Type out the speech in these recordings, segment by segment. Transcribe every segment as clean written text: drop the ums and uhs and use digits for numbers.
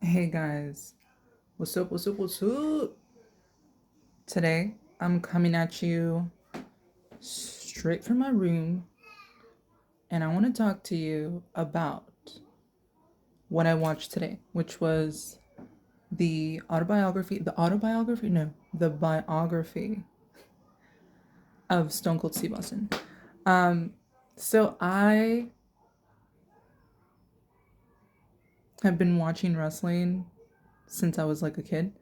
Hey guys, what's up? What's up? What's up? Today I'm coming at you straight from my room, and I want to talk to you about what I watched today, which was the biography of Stone Cold Steve Austin. So I have been watching wrestling since I was like a kid.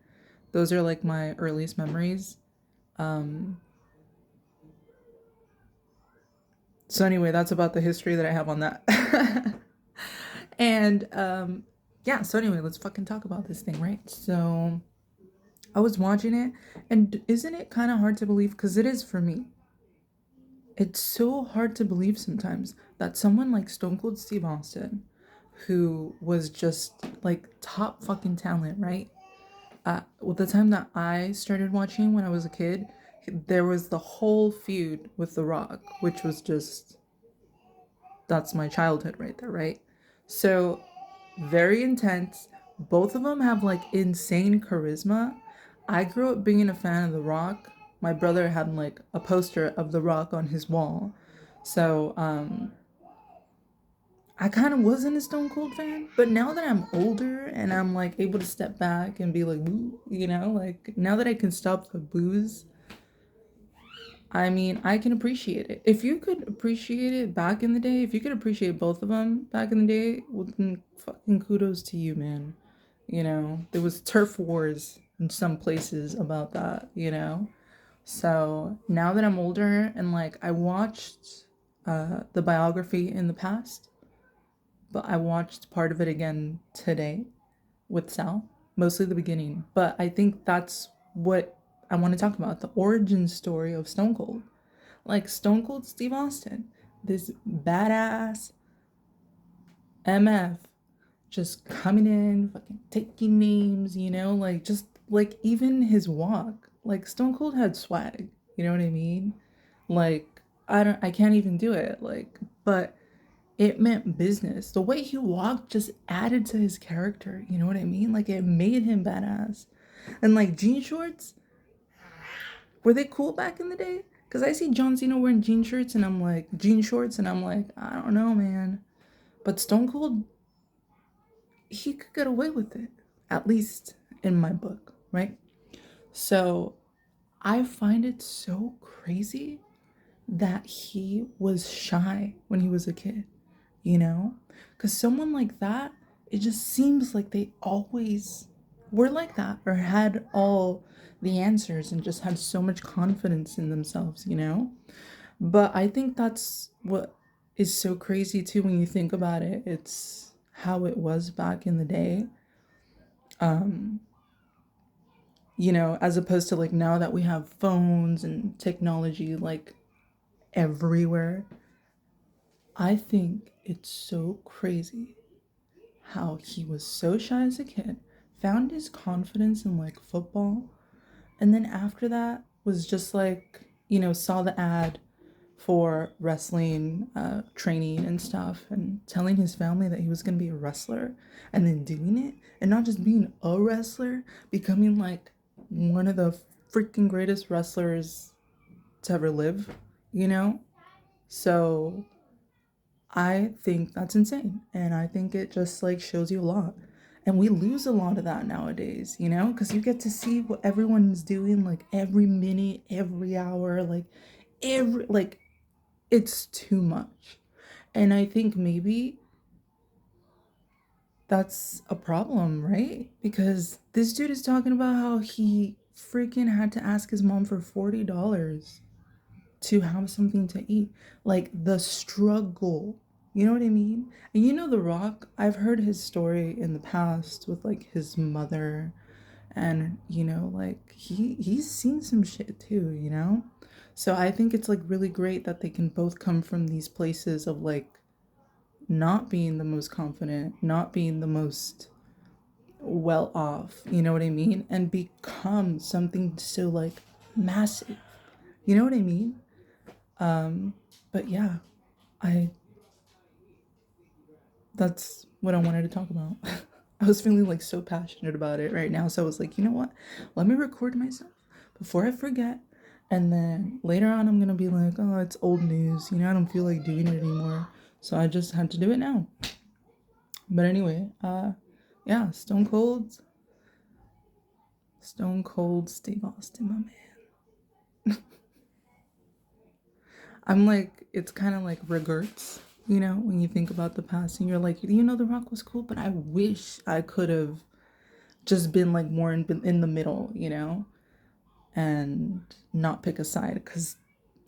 Those are like my earliest memories. Um, so anyway, that's about the history that I have on that. And yeah, so anyway, let's fucking talk about this thing, right? So I was watching it, and isn't it kind of hard to believe? Because it is for me. It's so hard to believe sometimes that someone like Stone Cold Steve Austin, who was just like top fucking talent, right? Well, the time that I started watching when I was a kid, there was the whole feud with The Rock, which was just that's my childhood right there, right? So very intense. Both of them have like insane charisma. I grew up being a fan of The Rock. My brother had like a poster of The Rock on his wall. So I kind of wasn't a Stone Cold fan, but now that I'm older and I'm like able to step back and be like, "Woo," like now that I can stop the booze, I mean, I can appreciate it. If you could appreciate it back in the day, if you could appreciate both of them back in the day, well, then fucking kudos to you, man. There was turf wars in some places about that. So now that I'm older and like I watched the biography in the past, but I watched part of it again today with Sal, mostly the beginning. But I think that's what I want to talk about, the origin story of Stone Cold. Like Stone Cold Steve Austin, this badass MF just coming in, fucking taking names, like just like even his walk. Like Stone Cold had swag, you know what I mean? Like I can't even do it. Like, but it meant business. The way he walked just added to his character, you know what I mean? Like it made him badass. And like jean shorts, were they cool back in the day? Because I see John Cena wearing jean shorts, and I'm like, I don't know, man. But Stone Cold, he could get away with it, at least in my book, right? So I find it so crazy that he was shy when he was a kid, you know? Because someone like that, it just seems like they always were like that or had all the answers and just had so much confidence in themselves. But I think that's what is so crazy too when you think about it. It's how it was back in the day. Um, as opposed to like now that we have phones and technology like everywhere. I think it's so crazy how he was so shy as a kid, found his confidence in like football, and then after that was just like, saw the ad for wrestling training and stuff and telling his family that he was going to be a wrestler and then doing it and not just being a wrestler, becoming like one of the freaking greatest wrestlers to ever live, you know? So I think that's insane. And I think it just like shows you a lot. And we lose a lot of that nowadays, because you get to see what everyone's doing like every minute, every hour, like it's too much. And I think maybe that's a problem, right? Because this dude is talking about how he freaking had to ask his mom for $40 to have something to eat. Like the struggle. You know what I mean? And The Rock, I've heard his story in the past with like his mother and like he's seen some shit too. So I think it's like really great that they can both come from these places of like not being the most confident, not being the most well off, you know what I mean? And become something so like massive. You know what I mean? But yeah, I that's what I wanted to talk about. I was feeling like so passionate about it right now. So I was like, you know what? Let me record myself before I forget. And then later on, I'm going to be like, oh, it's old news. You know, I don't feel like doing it anymore. So I just had to do it now. But anyway, yeah, Stone Cold Steve Austin, my man. I'm like, it's kind of like regrets, you know, when you think about the past and you're like, you know, The Rock was cool, but I wish I could have just been like more in the middle, you know, and not pick a side. Because,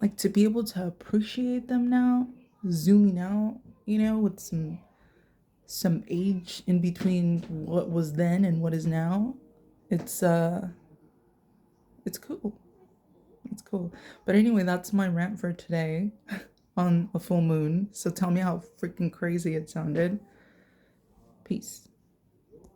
like, to be able to appreciate them now, zooming out, you know, with some age in between what was then and what is now, it's it's cool. It's cool. But anyway, that's my rant for today on a full moon. So tell me how freaking crazy it sounded. Peace.